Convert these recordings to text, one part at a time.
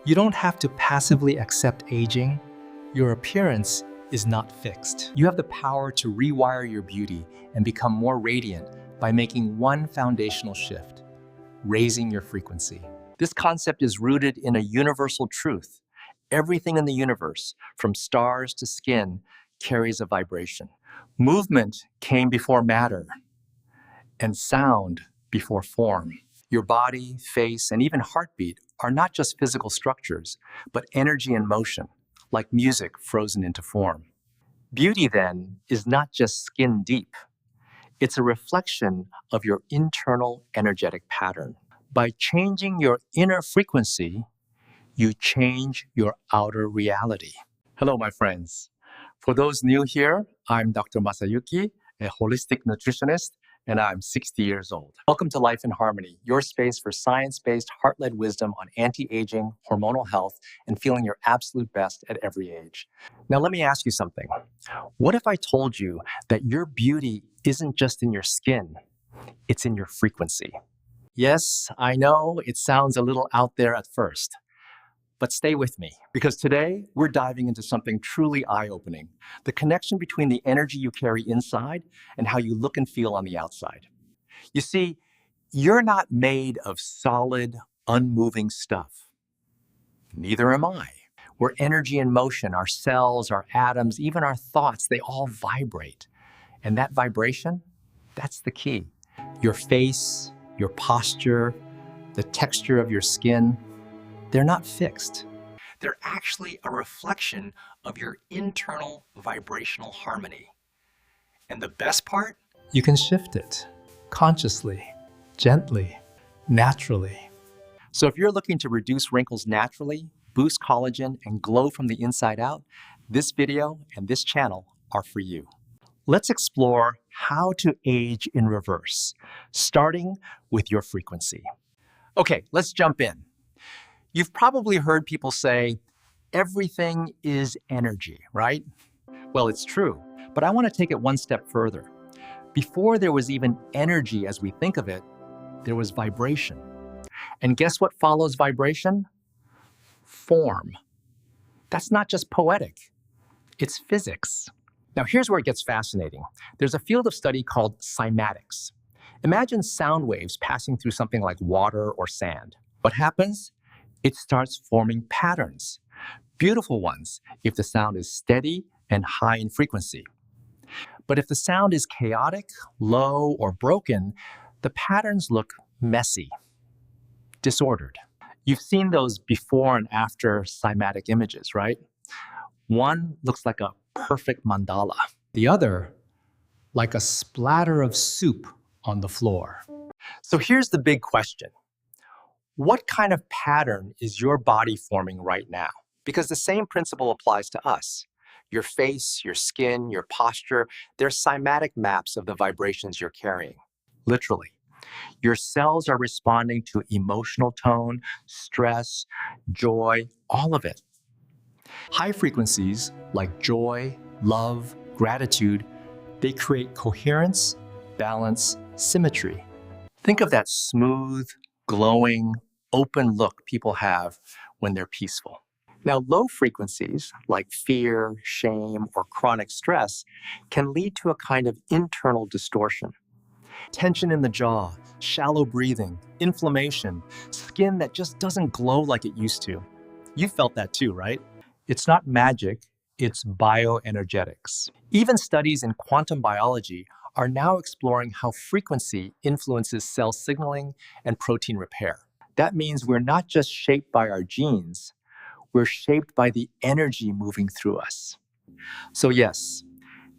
You don't have to passively accept aging. Your appearance is not fixed. You have the power to rewire your beauty and become more radiant by making one foundational shift: raising your frequency. This concept is rooted in a universal truth. Everything in the universe, from stars to skin, carries a vibration. Movement came before matter, and sound before form. Your body, face, and even heartbeat are not just physical structures, but energy in motion, like music frozen into form. Beauty, then, is not just skin deep. It's a reflection of your internal energetic pattern. By changing your inner frequency, you change your outer reality. Hello, my friends. For those new here, I'm Dr. Masayuki, a holistic nutritionist, and I'm 60 years old. Welcome to Life in Harmony, your space for science-based, heart-led wisdom on anti-aging, hormonal health, and feeling your absolute best at every age. Now, let me ask you something. What if I told you that your beauty isn't just in your skin, it's in your frequency? Yes, I know it sounds a little out there at first, but stay with me, because today we're diving into something truly eye-opening: the connection between the energy you carry inside and how you look and feel on the outside. You see, you're not made of solid, unmoving stuff. Neither am I. We're energy in motion. Our cells, our atoms, even our thoughts, they all vibrate. And that vibration, that's the key. Your face, your posture, the texture of your skin, they're not fixed. They're actually a reflection of your internal vibrational harmony. And the best part? You can shift it consciously, gently, naturally. So if you're looking to reduce wrinkles naturally, boost collagen, and glow from the inside out, this video and this channel are for you. Let's explore how to age in reverse, starting with your frequency. Okay, let's jump in. You've probably heard people say, everything is energy, right? Well, it's true, but I want to take it one step further. Before there was even energy as we think of it, there was vibration. And guess what follows vibration? Form. That's not just poetic, it's physics. Now, here's where it gets fascinating. There's a field of study called cymatics. Imagine sound waves passing through something like water or sand. What happens? It starts forming patterns, beautiful ones if the sound is steady and high in frequency. But if the sound is chaotic, low, or broken, the patterns look messy, disordered. You've seen those before and after cymatic images, right? One looks like a perfect mandala. The other, like a splatter of soup on the floor. So here's the big question. What kind of pattern is your body forming right now? Because the same principle applies to us. Your face, your skin, your posture, they're cymatic maps of the vibrations you're carrying, literally. Your cells are responding to emotional tone, stress, joy, all of it. High frequencies like joy, love, gratitude, they create coherence, balance, symmetry. Think of that smooth, glowing, open look people have when they're peaceful. Now, low frequencies like fear, shame, or chronic stress can lead to a kind of internal distortion. Tension in the jaw, shallow breathing, inflammation, skin that just doesn't glow like it used to. You felt that too, right? It's not magic, it's bioenergetics. Even studies in quantum biology are now exploring how frequency influences cell signaling and protein repair. That means we're not just shaped by our genes, we're shaped by the energy moving through us. So yes,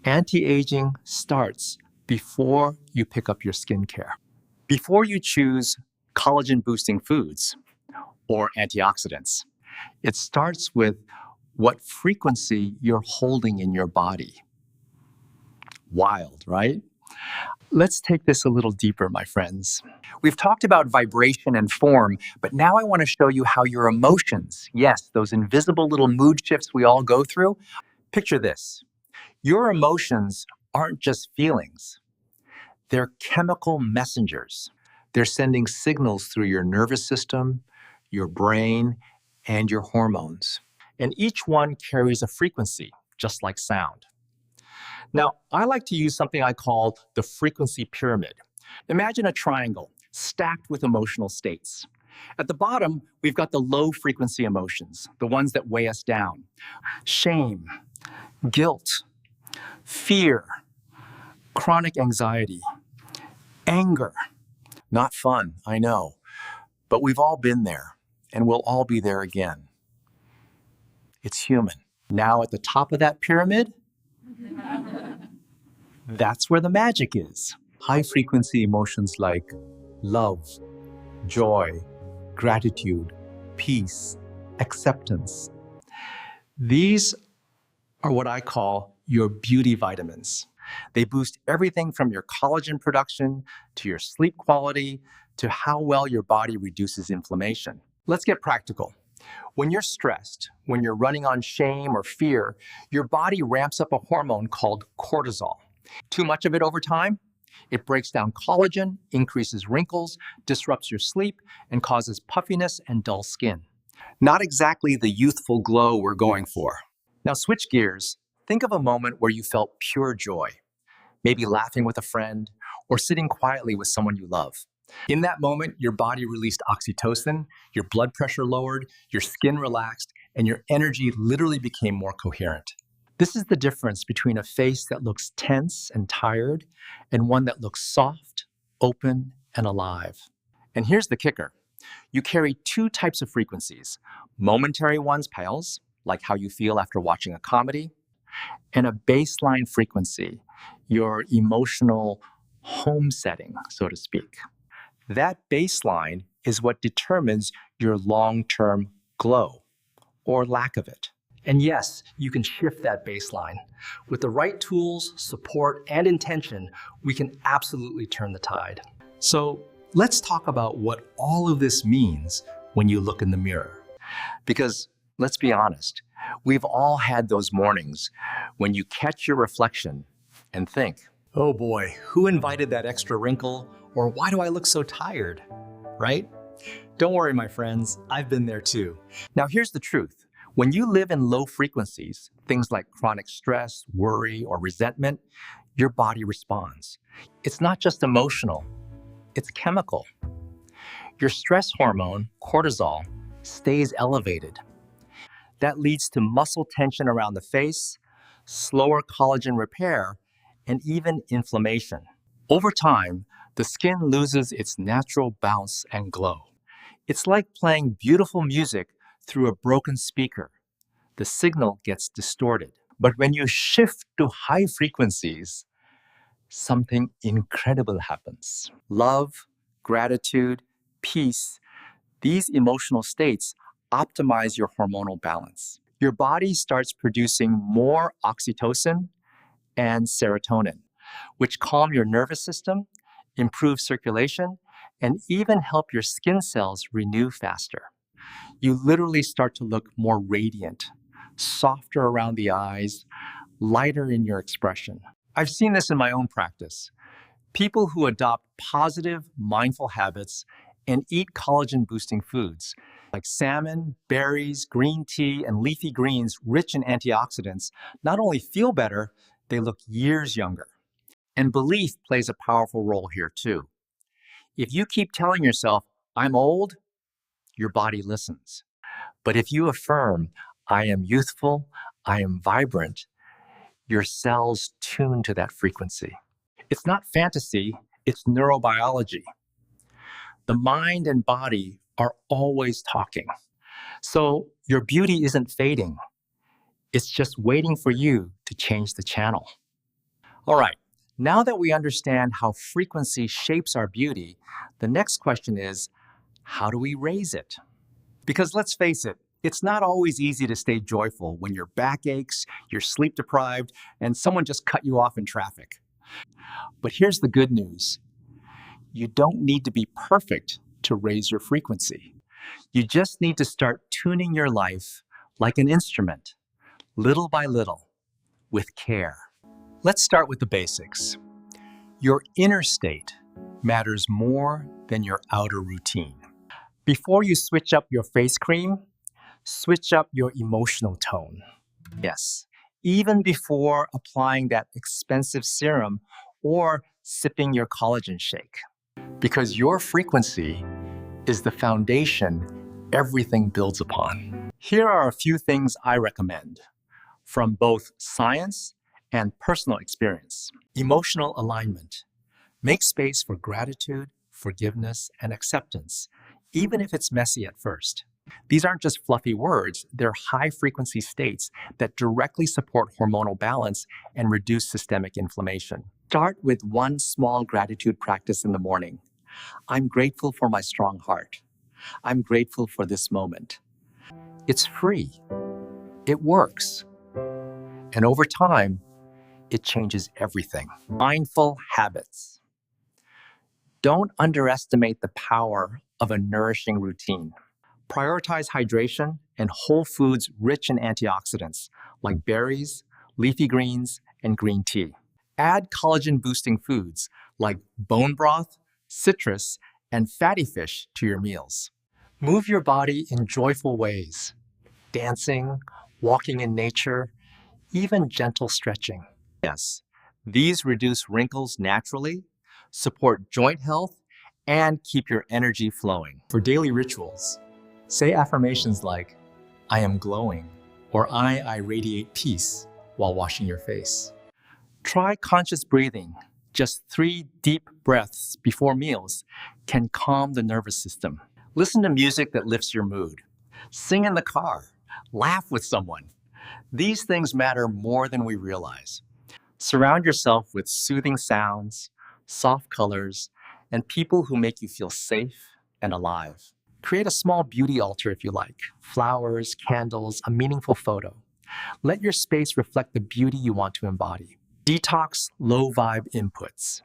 anti-aging starts before you pick up your skincare. Before you choose collagen-boosting foods or antioxidants, it starts with what frequency you're holding in your body. Wild, right? Let's take this a little deeper, my friends. We've talked about vibration and form, but now I want to show you how your emotions, yes, those invisible little mood shifts we all go through. Picture this. Your emotions aren't just feelings. They're chemical messengers. They're sending signals through your nervous system, your brain, and your hormones. And each one carries a frequency, just like sound. Now, I like to use something I call the frequency pyramid. Imagine a triangle stacked with emotional states. At the bottom, we've got the low frequency emotions, the ones that weigh us down. Shame, guilt, fear, chronic anxiety, anger. Not fun, I know, but we've all been there, and we'll all be there again. It's human. Now at the top of that pyramid, that's where the magic is. High frequency emotions like love, joy, gratitude, peace, acceptance. These are what I call your beauty vitamins. They boost everything from your collagen production to your sleep quality to how well your body reduces inflammation. Let's get practical. When you're stressed, when you're running on shame or fear, your body ramps up a hormone called cortisol. Too much of it over time, it breaks down collagen, increases wrinkles, disrupts your sleep, and causes puffiness and dull skin. Not exactly the youthful glow we're going for. Now switch gears. Think of a moment where you felt pure joy, maybe laughing with a friend or sitting quietly with someone you love. In that moment, your body released oxytocin, your blood pressure lowered, your skin relaxed, and your energy literally became more coherent. This is the difference between a face that looks tense and tired and one that looks soft, open, and alive. And here's the kicker. You carry two types of frequencies, momentary ones, pals, like how you feel after watching a comedy, and a baseline frequency, your emotional home setting, so to speak. That baseline is what determines your long-term glow or lack of it. And yes, you can shift that baseline. With the right tools, support, and intention, we can absolutely turn the tide. So let's talk about what all of this means when you look in the mirror. Because let's be honest, we've all had those mornings when you catch your reflection and think, oh boy, who invited that extra wrinkle? Or why do I look so tired? Right? Don't worry, my friends, I've been there too. Now here's the truth. When you live in low frequencies, things like chronic stress, worry, or resentment, your body responds. It's not just emotional, it's chemical. Your stress hormone, cortisol, stays elevated. That leads to muscle tension around the face, slower collagen repair, and even inflammation. Over time, the skin loses its natural bounce and glow. It's like playing beautiful music through a broken speaker. The signal gets distorted. But when you shift to high frequencies, something incredible happens. Love, gratitude, peace, these emotional states optimize your hormonal balance. Your body starts producing more oxytocin and serotonin, which calm your nervous system, improve circulation, and even help your skin cells renew faster. You literally start to look more radiant, softer around the eyes, lighter in your expression. I've seen this in my own practice. People who adopt positive, mindful habits and eat collagen-boosting foods like salmon, berries, green tea, and leafy greens rich in antioxidants not only feel better, they look years younger. And belief plays a powerful role here too. If you keep telling yourself, I'm old, your body listens. But if you affirm, I am youthful, I am vibrant, your cells tune to that frequency. It's not fantasy, it's neurobiology. The mind and body are always talking. So your beauty isn't fading. It's just waiting for you to change the channel. All right, now that we understand how frequency shapes our beauty, the next question is, how do we raise it? Because let's face it, it's not always easy to stay joyful when your back aches, you're sleep deprived, and someone just cut you off in traffic. But here's the good news. You don't need to be perfect to raise your frequency. You just need to start tuning your life like an instrument, little by little, with care. Let's start with the basics. Your inner state matters more than your outer routine. Before you switch up your face cream, Switch up your emotional tone. Yes, even before applying that expensive serum or sipping your collagen shake. Because your frequency is the foundation everything builds upon. Here are a few things I recommend from both science and personal experience. Emotional alignment. Make space for gratitude, forgiveness, and acceptance, even if it's messy at first. These aren't just fluffy words, they're high-frequency states that directly support hormonal balance and reduce systemic inflammation. Start with one small gratitude practice in the morning. I'm grateful for my strong heart. I'm grateful for this moment. It's free. It works. And over time, it changes everything. Mindful habits. Don't underestimate the power of a nourishing routine. Prioritize hydration and whole foods rich in antioxidants like berries, leafy greens, and green tea. Add collagen-boosting foods like bone broth, citrus, and fatty fish to your meals. Move your body in joyful ways. Dancing, walking in nature, even gentle stretching. Yes, these reduce wrinkles naturally, support joint health, and keep your energy flowing. For daily rituals, say affirmations like, I am glowing, or I radiate peace while washing your face. Try conscious breathing. Just 3 deep breaths before meals can calm the nervous system. Listen to music that lifts your mood. Sing in the car. Laugh with someone. These things matter more than we realize. Surround yourself with soothing sounds, soft colors, and people who make you feel safe and alive. Create a small beauty altar if you like. Flowers, candles, a meaningful photo. Let your space reflect the beauty you want to embody. Detox low-vibe inputs.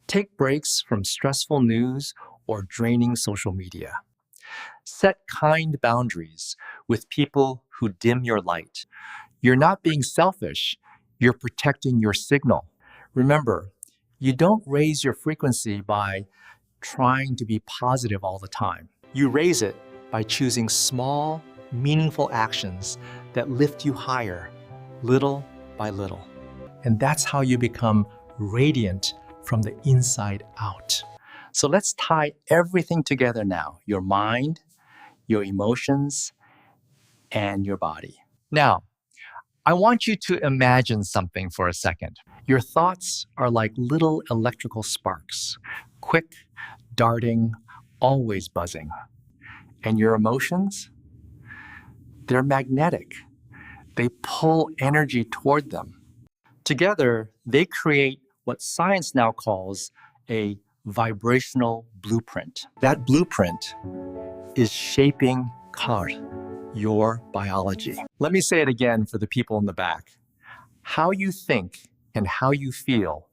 Take breaks from stressful news or draining social media. Set kind boundaries with people who dim your light. You're not being selfish, you're protecting your signal. Remember, you don't raise your frequency by trying to be positive all the time. You raise it by choosing small, meaningful actions that lift you higher, little by little. And that's how you become radiant from the inside out. So let's tie everything together now. Your mind, your emotions, and your body. Now, I want you to imagine something for a second. Your thoughts are like little electrical sparks, quick, darting, always buzzing. And your emotions? They're magnetic. They pull energy toward them. Together, they create what science now calls a vibrational blueprint. That blueprint is shaping your biology. Let me say it again for the people in the back. How you think and how you feel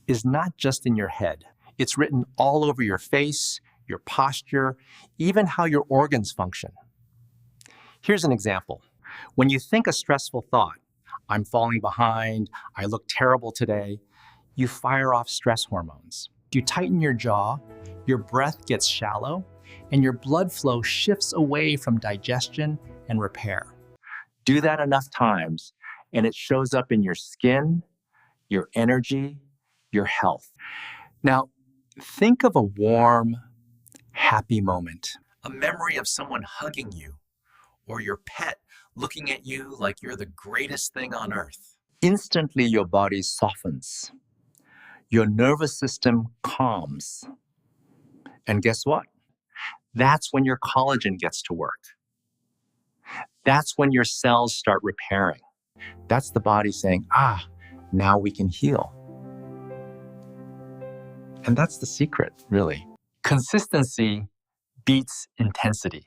is not just in your head. It's written all over your face, your posture, even how your organs function. Here's an example. When you think a stressful thought, I'm falling behind, I look terrible today, you fire off stress hormones. You tighten your jaw, your breath gets shallow, and your blood flow shifts away from digestion and repair. Do that enough times, and it shows up in your skin, your energy, your health. Now, think of a warm, happy moment, a memory of someone hugging you, or your pet looking at you like you're the greatest thing on earth. Instantly, your body softens. Your nervous system calms. And guess what? That's when your collagen gets to work. That's when your cells start repairing. That's the body saying, now we can heal. And that's the secret, really. Consistency beats intensity.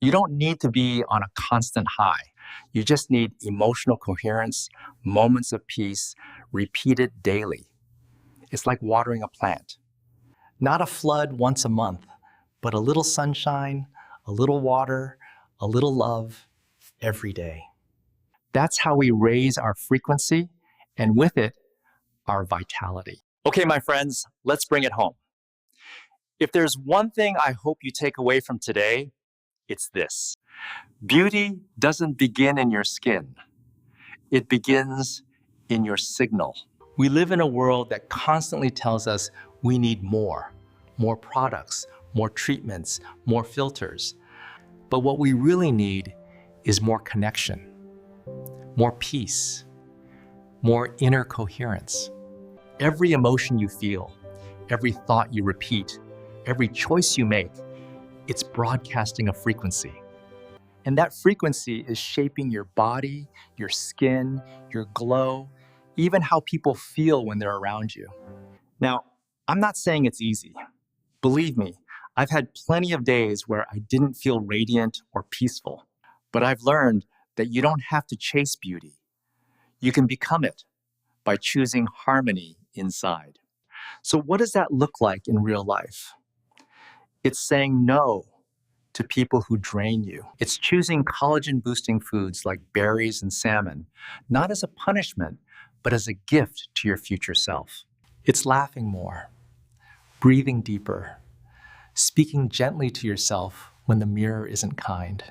You don't need to be on a constant high. You just need emotional coherence, moments of peace, repeated daily. It's like watering a plant. Not a flood once a month, but a little sunshine, a little water, a little love every day. That's how we raise our frequency, and with it, our vitality. Okay, my friends, let's bring it home. If there's one thing I hope you take away from today, it's this. Beauty doesn't begin in your skin. It begins in your signal. We live in a world that constantly tells us we need more products, more treatments, more filters. But what we really need is more connection, more peace, more inner coherence. Every emotion you feel, every thought you repeat, every choice you make, it's broadcasting a frequency. And that frequency is shaping your body, your skin, your glow, even how people feel when they're around you. Now, I'm not saying it's easy. Believe me, I've had plenty of days where I didn't feel radiant or peaceful. But I've learned that you don't have to chase beauty. You can become it by choosing harmony inside. So what does that look like in real life? It's saying no to people who drain you. It's choosing collagen-boosting foods like berries and salmon, not as a punishment, but as a gift to your future self. It's laughing more, breathing deeper, speaking gently to yourself when the mirror isn't kind.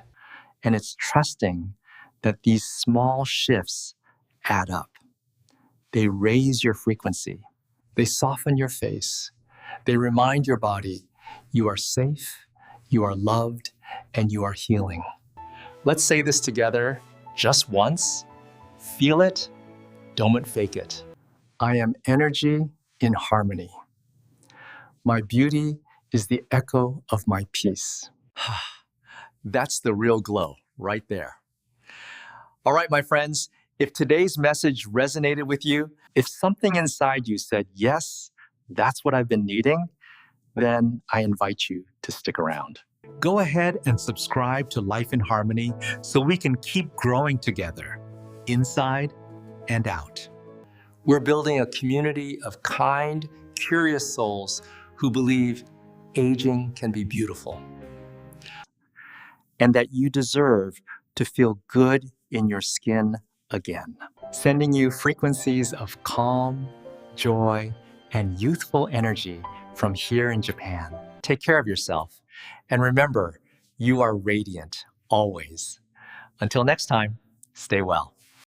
And it's trusting that these small shifts add up. They raise your frequency. They soften your face. They remind your body you are safe, you are loved, and you are healing. Let's say this together just once. Feel it, don't fake it. I am energy in harmony. My beauty is the echo of my peace. That's the real glow right there. All right, my friends, if today's message resonated with you, if something inside you said, yes, that's what I've been needing, then I invite you to stick around. Go ahead and subscribe to Life in Harmony so we can keep growing together, inside and out. We're building a community of kind, curious souls who believe aging can be beautiful and that you deserve to feel good in your skin again. Sending you frequencies of calm, joy, and youthful energy from here in Japan. Take care of yourself. And remember, you are radiant always. Until next time, stay well.